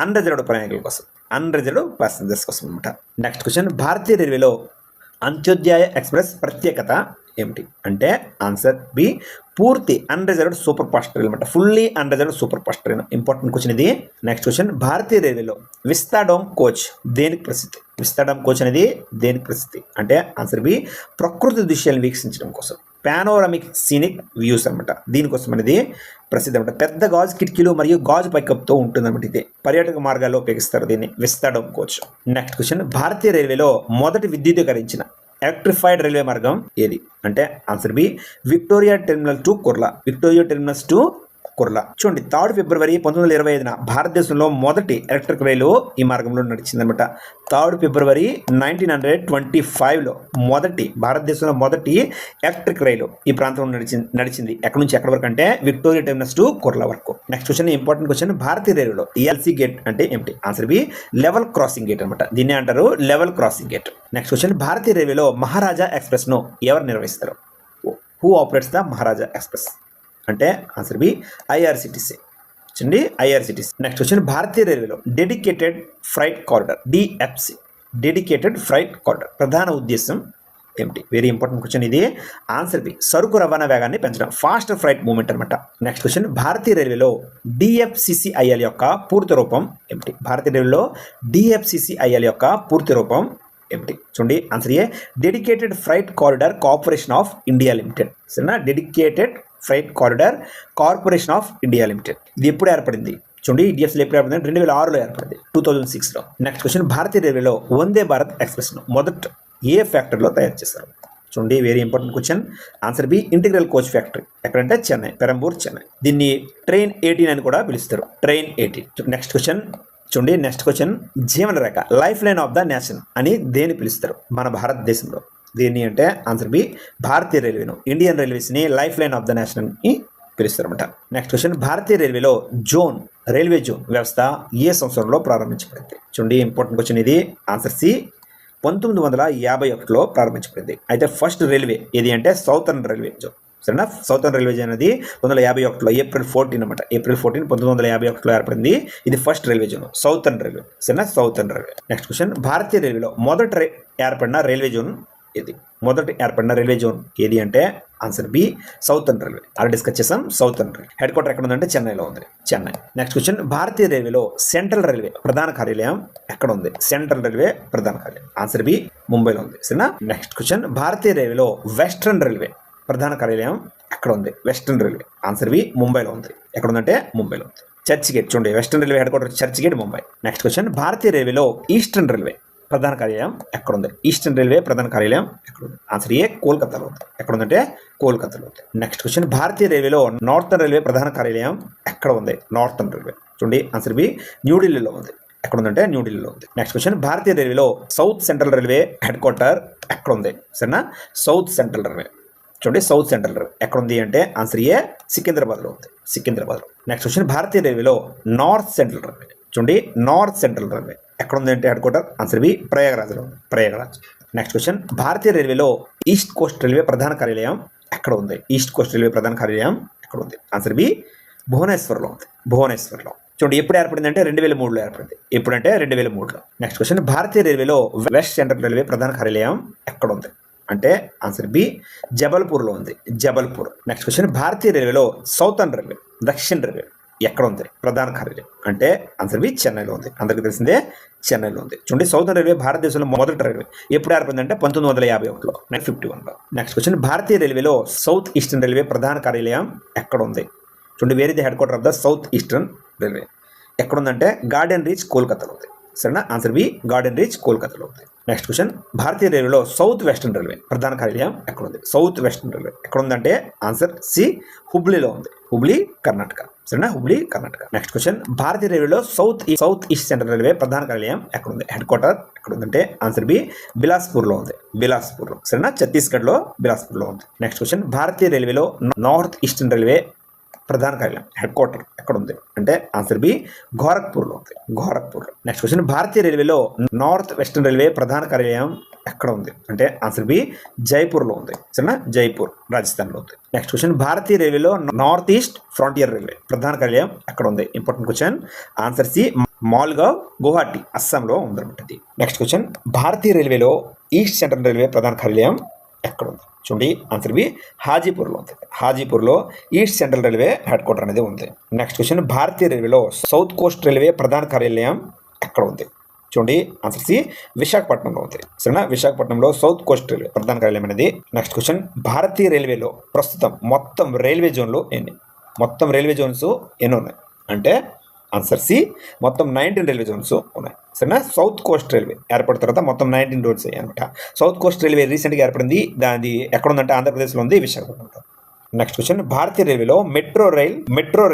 అన్రిజర్వ్డ్ ప్రయాణికుల కోసం, అన్రిజర్వ్డ్ ప్యాసింజర్స్ కోసం అనమాట. నెక్స్ట్ క్వశ్చన్, భారతీయ రైల్వేలో అంత్యోదయ ఎక్స్ప్రెస్ ప్రత్యేకత ఏమిటి అంటే ఆన్సర్ బి పూర్తి అన్రిజర్వ్డ్ సూపర్ ఫాస్ట్ రైలు అనమాట. ఫుల్లీ అన్రిజర్వ్డ్ సూపర్ ఫాస్ట్ రైలు. ఇంపార్టెంట్ క్వశ్చన్ ఇది. నెక్స్ట్ క్వశ్చన్, భారతీయ రైల్వేలో విస్తాడోమ్ కోచ్ దేనికి ప్రసిద్ధి? విస్తాడోమ్ కోచ్ అనేది దేనికి ప్రసిద్ధి అంటే ఆన్సర్ బి ప్రకృతి దృశ్యాలను వీక్షించడం కోసం, పానోరమిక్ సీనిక్ వ్యూస్ అనమాట. దీనికోసం అనేది ప్రసిద్ధి అనమాట. పెద్ద గాజు కిటికీలు మరియు గాజు పైకప్పుతో ఉంటుందన్నమాట. ఇది పర్యాటక మార్గాల్లో ఉపయోగిస్తారు దీన్ని, విస్తాడోమ్ కోచ్. నెక్స్ట్ క్వశ్చన్, భారతీయ రైల్వేలో మొదటి విద్యుదీకరించిన ఎలక్ట్రిఫైడ్ రైల్వే మార్గం ఏది అంటే answer B Victoria terminal to Kurla. Victoria terminals to Kurla. చూడండి, 3 ఫిబ్రవరి 1925న భారతదేశంలో మొదటి ఎలక్ట్రిక్ రైలు ఈ మార్గంలో నడిచిందనమాట. 3 ఫిబ్రవరి 1925లో భారతదేశంలో మొదటి ఎలక్ట్రిక్ రైలు ఈ ప్రాంతంలో నడిచింది. ఎక్కడి నుంచి ఎక్కడి వరకు అంటే విక్టోరియా టెర్మినస్ టు కుర్లా వరకు. నెక్స్ట్ క్వశ్చన్, ఇంపార్టెంట్ క్వశ్చన్, భారతీయ రైలులో ఎల్సీ గేట్ అంటే ఏమిటి? Answer B level crossing gate అనమాట. దీన్ని అంటారు level crossing gate. Next question, భారతీయ రైల్వేలో మహారాజా ఎక్స్ప్రెస్ ను ఎవరు నిర్వహిస్తారు? Who operates the Maharaja express అంటే ఆన్సర్ బి ఐఆర్సిటిసి. చూడండి, ఐఆర్సిటిసి. నెక్స్ట్ క్వశ్చన్, భారతీయ రైల్వేలో dedicated freight corridor DFC, dedicated freight corridor ప్రధాన ఉద్దేశం ఏమిటి? వెరీ ఇంపార్టెంట్ క్వశ్చన్ ఇది. ఆన్సర్ బి సరుకు రవాణా వేగాన్ని పెంచడం, ఫాస్ట్ ఫ్రైట్ మూవ్మెంట్ అనమాట. నెక్స్ట్ క్వశ్చన్, భారతీయ రైల్వేలో డిఎఫ్సిసిఐఎల్ యొక్క పూర్తి రూపం ఏమిటి? భారతీయ రైల్వేలో డిఎఫ్సిసిఐఎల్ యొక్క పూర్తి రూపం ఏమిటి? చూడండి, answer A dedicated freight corridor corporation of India limited. సరేనా, dedicated freight corridor corporation of India limited. ఇది ఎప్పుడు ఏర్పడింది? చూడండి, డిఎఫ్సిలో ఎప్పుడు ఏర్పడింది? 2006లో ఏర్పడింది, 2006లో. నెక్స్ట్ క్వశ్చన్, భారతీయ రైల్వేలో వందే భారత్ ఎక్స్ప్రెస్ను మొదట ఏ ఫ్యాక్టరీలో తయారు చేశారు? చూడండి, very important question. Answer B integral coach factory. ఎక్కడంటే చెన్నై, పెరంబూర్, చెన్నై. దీన్ని ట్రైన్ 18 అని కూడా పిలుస్తారు, ట్రైన్ 18. నెక్స్ట్ క్వశ్చన్ చూడండి, నెక్స్ట్ క్వశ్చన్, జీవన రేఖ life line of the nation అని దేని పిలుస్తారు మన భారతదేశంలో? దేన్ని అంటే ఆన్సర్ బి భారతీయ రైల్వేను, ఇండియన్ రైల్వేస్ని life line of the nation అని పిలుస్తారు అనమాట. నెక్స్ట్ క్వశ్చన్, భారతీయ రైల్వేలో రైల్వే జోన్ వ్యవస్థ ఏ సంవత్సరంలో ప్రారంభించబడింది? చూడండి, ఇంపార్టెంట్ క్వశ్చన్ ఇది. ఆన్సర్ సి 1951లో ప్రారంభించబడింది. అయితే ఫస్ట్ రైల్వే ఏది అంటే సౌతర్న్ రైల్వే జోన్. సరేనా, సౌతర్న్ రైల్వే జోన్ అనేది 1951లో April 14 అనమాట. April 14, 1951లో ఏర్పడింది. ఇది first railway zone, southern railway. సరేనా, సౌతర్న్ రైల్వే. నెక్స్ట్ క్వశ్చన్, భారతీయ రైల్వేలో ఏర్పడిన రైల్వే జోన్ ఏది? ఏర్పడిన రైల్వే జోన్ ఏది అంటే answer B southern railway. Already discuss చేసాం, సౌతర్న్ రైల్వే. హెడ్ క్వార్టర్ ఎక్కడ ఉందంటే చెన్నైలో ఉంది, చెన్నై. నెక్స్ట్ క్వశ్చన్, భారతీయ రైల్వేలో సెంట్రల్ రైల్వే ప్రధాన కార్యాలయం ఎక్కడ ఉంది? సెంట్రల్ రైల్వే ప్రధాన కార్యాలయం ఆన్సర్ బి ముంబైలో ఉంది. సరేనా. నెక్స్ట్ క్వశ్చన్, భారతీయ రైల్వేలో వెస్ట్రన్ రైల్వే ప్రధాన కార్యాలయం ఎక్కడ ఉంది? వెస్ట్రన్ రైల్వే ఆన్సర్ బి ముంబైలో ఉంది. ఎక్కడ ఉందంటే ముంబైలో ఉంది. Churchgate. చూడండి, western railway head quarter Churchgate, Mumbai. Next question, భారతీయ రైల్వేలో ఈస్టర్న్ రైల్వే ప్రధాన కార్యాలయం ఎక్కడ ఉంది? ఈస్టర్న్ రైల్వే ప్రధాన కార్యాలయం ఎక్కడ ఉంది? ఆన్సర్ ఏ కోల్కతాలో ఉంది. ఎక్కడ ఉందంటే కోల్కతాలో ఉంది. నెక్స్ట్ క్వశ్చన్, భారతీయ రైల్వేలో నార్థన్ రైల్వే ప్రధాన కార్యాలయం ఎక్కడ ఉంది? Northern railway. చూడండి, ఆన్సర్ బి న్యూఢిల్లీలో ఉంది. ఎక్కడ ఉందంటే న్యూఢిల్లీలో ఉంది. నెక్స్ట్ క్వశ్చన్, భారతీయ రైల్వేలో south central railway head quarter ఎక్కడ ఉంది? సరేనా, సౌత్ సెంట్రల్ రైల్వే. చూడండి, సౌత్ సెంట్రల్ రైల్వే ఎక్కడ ఉంది అంటే ఆన్సర్ ఏ సికింద్రాబాద్లో ఉంది, సికింద్రాబాద్లో. నెక్స్ట్ క్వశ్చన్, భారతీయ రైల్వేలో నార్త్ సెంట్రల్ రైల్వే. చూడండి, నార్త్ సెంట్రల్ రైల్వే ఎక్కడ ఉంది అంటే హెడ్ క్వార్టర్ ఆన్సర్ బి ప్రయాగరాజ్లో ఉంది, ప్రయాగరాజ్. నెక్స్ట్ క్వశ్చన్, భారతీయ రైల్వేలో ఈస్ట్ కోస్ట్ రైల్వే ప్రధాన కార్యాలయం ఎక్కడ ఉంది? ఈస్ట్ కోస్ట్ రైల్వే ప్రధాన కార్యాలయం ఎక్కడ ఉంది? ఆన్సర్ బి భువనేశ్వర్లో ఉంది, భువనేశ్వర్లో. చూడండి, ఎప్పుడు ఏర్పడింది అంటే 2003లో ఏర్పడింది. ఎప్పుడంటే 2003లో. నెక్స్ట్ క్వశ్చన్, భారతీయ రైల్వేలో వెస్ట్ సెంట్రల్ రైల్వే ప్రధాన కార్యాలయం ఎక్కడ ఉంది అంటే ఆన్సర్ బి జబల్పూర్లో ఉంది, జబల్పూర్. నెక్స్ట్ క్వశ్చన్, భారతీయ రైల్వేలో సౌతర్న్ రైల్వే దక్షిణ రైల్వే ఎక్కడ ఉంది ప్రధాన కార్యాలయం అంటే ఆన్సర్ బి చెన్నైలో ఉంది. అందరికీ తెలిసిందే, చెన్నైలో ఉంది. చూడండి, సౌతర్న్ రైల్వే భారతదేశంలో మొదటి రైల్వే. ఎప్పుడు ఏర్పడింది అంటే 1951లో, 1951లో. నెక్స్ట్ క్వశ్చన్, భారతీయ రైల్వేలో సౌత్ ఈస్టర్న్ రైల్వే ప్రధాన కార్యాలయం ఎక్కడ ఉంది? చూడండి, where is the head quarter of the south eastern railway ఎక్కడ ఉందంటే గార్డెన్ రీచ్ కోల్కతాలో ఉంది. సరేనా, ఆన్సర్ బి గార్డెన్ రీచ్ కోల్కతాలో ఉంది. నెక్స్ట్ క్వశ్చన్, భారతీయ రైల్వేలో సౌత్ వెస్టర్న్ రైల్వే ప్రధాన కార్యాలయం ఎక్కడ ఉంది? సౌత్ వెస్టర్న్ రైల్వే ఎక్కడ ఉందంటే ఆన్సర్ సి హుబ్లీలో ఉంది, హుబ్లీ, కర్ణాటక. సరేనా, హుబ్లీ, కర్ణాటక. నెక్స్ట్ క్వశ్చన్, భారతీయ రైల్వేలో సౌత్ ఈస్ట్ సెంట్రల్ రైల్వే ప్రధాన కార్యాలయం ఎక్కడ ఉంది? హెడ్ క్వార్టర్ ఎక్కడ ఉందంటే ఆన్సర్ బి బిలాస్పూర్లో ఉంది, బిలాస్పూర్లో. సరేనా, ఛత్తీస్గఢ్లో బిలాస్పూర్లో ఉంది. నెక్స్ట్ క్వశ్చన్, భారతీయ రైల్వేలో నార్త్ ఈస్టర్న్ రైల్వే ప్రధాన కార్యాలయం హెడ్ క్వార్టర్ ఎక్కడ ఉంది అంటే ఆన్సర్ బి గోరఖ్పూర్లో ఉంది, గోరఖ్పూర్లో. నెక్స్ట్ క్వశ్చన్, భారతీయ రైల్వేలో నార్త్ వెస్టర్న్ రైల్వే ప్రధాన కార్యాలయం ఎక్కడ ఉంది అంటే ఆన్సర్ బి జైపూర్లో ఉంది. సరేనా, జైపూర్, రాజస్థాన్లో ఉంది. నెక్స్ట్ క్వశ్చన్, భారతీయ రైల్వేలో నార్త్ ఈస్ట్ ఫ్రాంటియర్ రైల్వే ప్రధాన కార్యాలయం ఎక్కడ ఉంది? Important question. Answer C Maligaon, Guwahati, అస్సాంలో ఉందన్నమాట ఇది. నెక్స్ట్ క్వశ్చన్, భారతీయ రైల్వేలో ఈస్ట్ సెంట్రల్ రైల్వే ప్రధాన కార్యాలయం ఎక్కడ ఉంది చూడండి. ఆన్సర్ బి హాజీపూర్లో ఉంది. హాజీపూర్లో east central railway head quarter అనేది ఉంది. నెక్స్ట్ క్వశ్చన్, భారతీయ రైల్వేలో సౌత్ కోస్ట్ రైల్వే ప్రధాన కార్యాలయం ఎక్కడ ఉంది? చూడండి, ఆన్సర్ సి విశాఖపట్నంలో ఉంది. సరేనా, విశాఖపట్నంలో సౌత్ కోస్ట్ రైల్వే ప్రధాన కార్యాలయం అనేది. నెక్స్ట్ క్వశ్చన్, భారతీయ రైల్వేలో ప్రస్తుతం మొత్తం రైల్వే జోన్లు ఎన్ని? మొత్తం రైల్వే జోన్స్ ఎన్ని ఉన్నాయి అంటే ఆన్సర్ సి మొత్తం 19 రైల్వే జోన్స్ ఉన్నాయి. సరేనా, సౌత్ కోస్ట్ రైల్వే ఏర్పడిన తర్వాత మొత్తం 19 రోడ్స్ అనమాట. సౌత్ కోస్ట్ రైల్వే రీసెంట్గా ఏర్పడింది. దాని ఎక్కడ ఉందంటే ఆంధ్రప్రదేశ్లో ఉంది, విశాఖపట్నంలో. నెక్స్ట్ క్వశ్చన్, భారతీయ రైల్వేలో మెట్రో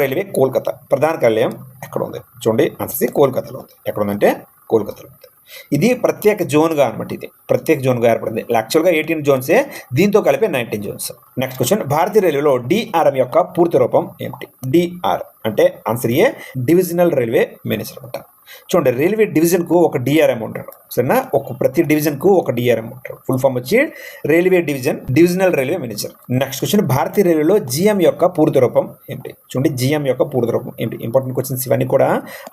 రైల్వే కోల్కతా ప్రధాన కార్యాలయం ఎక్కడ ఉంది? చూడండి, ఆన్సర్ సి కోల్కతాలో ఉంది. ఎక్కడ ఉందంటే కోల్కతాలో ఉంది. ఇది ప్రత్యేక జోన్గా అనమాట. ఇది ప్రత్యేక జోన్గా ఏర్పడింది. యాక్చువల్గా 18 జోన్సే, దీంతో కలిపి 19 జోన్స్. నెక్స్ట్ క్వశ్చన్, భారతీయ రైల్వేలో డిఆర్ఎం యొక్క పూర్తి రూపం ఏమిటి? డిఆర్ అంటే ఆన్సర్ ఏ డివిజనల్ రైల్వే మేనేజర్ అనమాట. చూడండి, రైల్వే డివిజన్కు ఒక డిఆర్ఎం ఉంటాడు. సరేనా, ప్రతి డివిజన్కు ఒక డిఆర్ఎం ఉంటాడు. ఫుల్ ఫామ్ వచ్చి railway divisional railway manager. Next question, భారతీయ రైల్వేలో జిఎం యొక్క పూర్తి రూపం ఏంటి? చూడండి, జిఎం యొక్క పూర్తి రూపం ఏంటి? ఇంపార్టెంట్ క్వశ్చన్స్ ఇవన్నీ కూడా.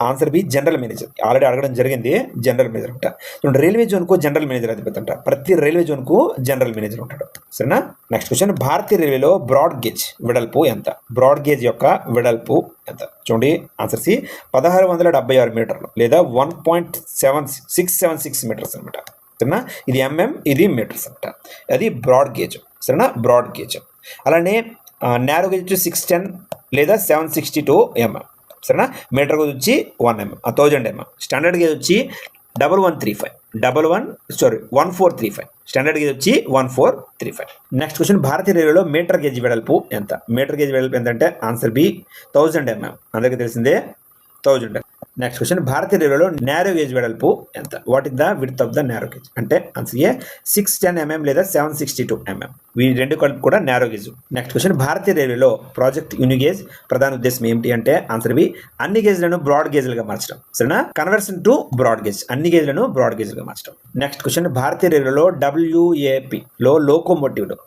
Answer B general manager. Already అడగడం జరిగింది, జనరల్ మేనేజర్ అంట. చూడండి, రైల్వే జోన్కు జనరల్ మేనేజర్ అధిపతి అంట. ప్రతి రైల్వే జోన్కు జనరల్ మేనేజర్ ఉంటాడు. సరేనా. నెక్స్ట్ క్వశ్చన్, భారతీయ రైల్వేలో బ్రాడ్ గేజ్ వెడల్పు ఎంత? బ్రాడ్ గేజ్ యొక్క వెడల్పు ఎంత? చూడండి, ఆన్సర్ సి 1676 మీటర్లు లేదా 1.7676 మీటర్స్ అనమాట. సరేనా, ఇది ఎంఎం, ఇది మీటర్స్ అనమాట. అది బ్రాడ్ గేజ్. సరేనా, బ్రాడ్ గేజ్. అలానే నేరో గేజ్ వచ్చి 610 లేదా 762 ఎంఎం. సరేనా, మీటర్ గేజ్ వచ్చి 1 ఎంఎం, 1000 ఎంఎం. స్టాండర్డ్ గేజ్ వచ్చి 1435. స్టాండర్డ్ గేజ్ వచ్చి 1435. నెక్స్ట్ క్వశ్చన్, భారతీయ రైల్వేలో మీటర్ గేజ్ వెడల్పు ఎంత? మీటర్ గేజ్ వెడల్పు ఎంత అంటే ఆన్సర్ బి 1000 ఎంఎం. అందరికీ తెలిసిందే 1000. నెక్స్ట్ క్వశ్చన్, భారతీయ రైల్వేలో నేరో గేజ్ వెడల్పు ఎంత? What is the width of the narrow gauge అంటే ఆన్సర్ ఏ 610 ఎంఎం లేదా 762 ఎంఎం. ఈ రెండు కలిపి కూడా నేరో గేజ్. నెక్స్ట్ క్వశ్చన్, భారతీయ రైల్వేలో ప్రాజెక్ట్ యూనిగేజ్ ప్రధాన ఉద్దేశం ఏమిటి అంటే ఆన్సర్ బి అన్ని గేజ్లను బ్రాడ్ గేజ్లుగా మార్చడం. సరేనా, కన్వర్షన్ టు బ్రాడ్ గేజ్, అన్ని గేజ్లను బ్రాడ్ గేజ్లుగా మార్చడం. నెక్స్ట్ క్వశ్చన్, భారతీయ రైల్వేలో WAP లో లోకోమోటివ్లో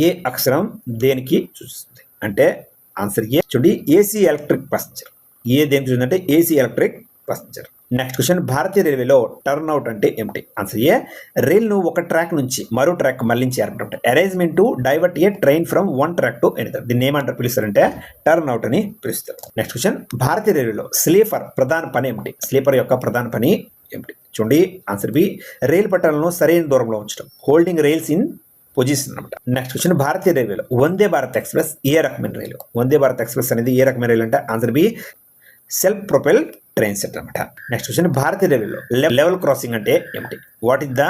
ఏ అక్షరం దేనికి సూచిస్తుంది అంటే ఆన్సర్ ఏ. చూడండి, ఏసీ ఎలక్ట్రిక్ ప్యాసింజర్. ఏ దేనికి చూసిందంటే AC electric passenger. Next question, భారతీయ రైల్వేలో టర్న్ అవుట్ అంటే ఏమిటి? ఆన్సర్ ఏ రైలును ఒక ట్రాక్ నుంచి మరో ట్రాక్ మళ్ళించి ఏర్పడటం. Arrangement to divert A train from one track to another. దీన్ని ఏమంటారు పిలుస్తారంటే టర్న్ అవుట్ అని పిలుస్తారు. నెక్స్ట్ క్వశ్చన్, భారతీయ రైల్వేలో స్లీపర్ ప్రధాన పని ఏమిటి? స్లీపర్ యొక్క ప్రధాన పని ఏమిటి? చూడండి, ఆన్సర్ బి రైలు పట్టాలను సరైన దూరంలో ఉంచడం, హోల్డింగ్ రైల్స్ ఇన్ పొజిషన్ అనమాట. నెక్స్ట్ క్వశ్చన్, భారతీయ రైల్వేలో వందే భారత్ ఎక్స్ప్రెస్ ఏ రకమైన రైలు? వందే భారత్ ఎక్స్ప్రెస్ అనేది ఏ రకమైన రైలు అంటే answer B self propel train set అనమాట. నెక్స్ట్ క్వశ్చన్, భారతీయ రైల్వేలో లెవెల్ క్రాసింగ్ అంటే ఏమిటి? What is the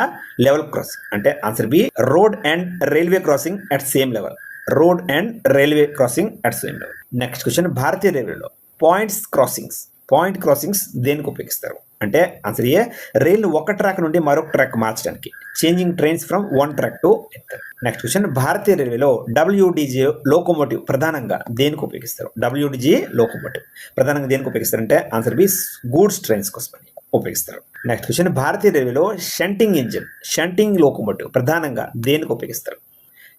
level crossing అంటే answer B road and railway crossing at same level. Road and railway crossing at same level. Next question, భారతీయ రైల్వేలో పాయింట్ క్రాసింగ్స్ దేనికి ఉపయోగిస్తారు అంటే ఆన్సర్ ఏ రైలు ఒక ట్రాక్ నుండి మరొక ట్రాక్ మార్చడానికి, changing trains from one track to another. Next question, భారతీయ రైల్వేలో WDG లోకోమోటివ్ ప్రధానంగా దేనికి ఉపయోగిస్తారు? WDG లోకోమోటివ్ ప్రధానంగా దేనికి ఉపయోగిస్తారు అంటే ఆన్సర్ బి గూడ్స్ ట్రైన్స్ కోసం ఉపయోగిస్తారు. నెక్స్ట్ క్వశ్చన్, భారతీయ రైల్వేలో షంటింగ్ లోకోమోటివ్ ప్రధానంగా దేనికి ఉపయోగిస్తారు?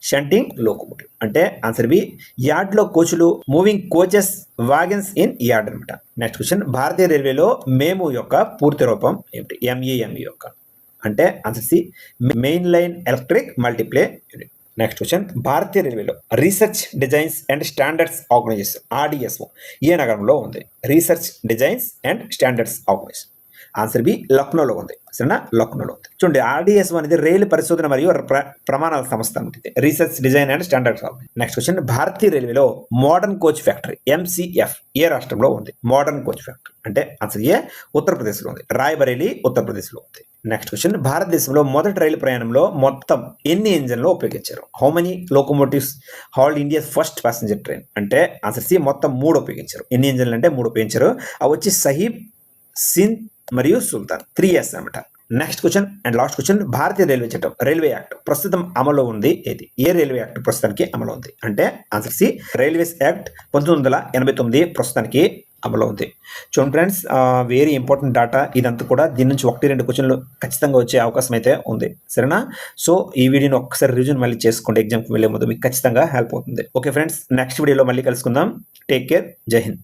షంటింగ్ లోకోమోటివ్ అంటే ఆన్సర్ బి యార్డ్లో కోచ్లు, moving coaches, wagons in yard అనమాట. నెక్స్ట్ క్వశ్చన్, భారతీయ రైల్వేలో మేము యొక్క పూర్తి రూపం ఏమిటి? MEMU యొక్క అంటే answer C main line electric multiple unit. Next question, భారతీయ రైల్వేలో research designs and standards organisation RDSO ఏ నగరంలో ఉంది? Research designs and standards organisation answer B లక్నోలో ఉంది. సరేనా, లక్నోలో ఉంది. చూడండి, RDSO అనేది రైలు పరిశోధన మరియు ప్రమాణాల సంస్థ ఉంటుంది. Research design and standards. Next question, భారతీయ రైల్వేలో మోడర్న్ కోచ్ ఫ్యాక్టరీ MCF ఏ రాష్ట్రంలో ఉంది? మోడర్న్ కోచ్ ఫ్యాక్టరీ అంటే ఆన్సర్ ఏ ఉత్తరప్రదేశ్లో ఉంది. రాయ్బరేలీ ఉత్తరప్రదేశ్లో ఉంది. నెక్స్ట్ క్వశ్చన్, భారతదేశంలో మొదటి రైలు ప్రయాణంలో మొత్తం ఎన్ని ఇంజన్లు ఉపయోగించారు? How many locomotives hauled India's first passenger train అంటే ఆన్సర్ సి మొత్తం 3 ఉపయోగించారు. ఎన్ని ఇంజన్లు అంటే 3 ఉపయోగించారు. అవి వచ్చి సహీబ్, సింధ్ మరియు సుల్తాన్ 3S అనమాట. Next question and last question, భారతీయ రైల్వే చట్టం రైల్వే యాక్ట్ ప్రస్తుతం అమలు ఉంది ఏది? ఏ రైల్వే యాక్ట్ ప్రస్తుతానికి అమలు ఉంది అంటే ఆన్సర్ సి రైల్వేస్ యాక్ట్ 1989 ప్రస్తుతానికి అమలు ఉంది. చూడండి ఫ్రెండ్స్, వెరీ ఇంపార్టెంట్ డాటా ఇదంతా కూడా. దీని నుంచి 1-2 క్వశ్చన్లు ఖచ్చితంగా వచ్చే అవకాశం అయితే ఉంది. సరేనా, సో ఈ వీడియోని ఒక్కసారి రివిజన్ మళ్ళీ చేసుకోండి. ఎగ్జామ్కి వెళ్ళే ముందు మీకు ఖచ్చితంగా హెల్ప్ అవుతుంది. ఓకే ఫ్రెండ్స్, నెక్స్ట్ వీడియోలో మళ్ళీ కలుసుకుందాం. టేక్ కేర్, జై హింద్.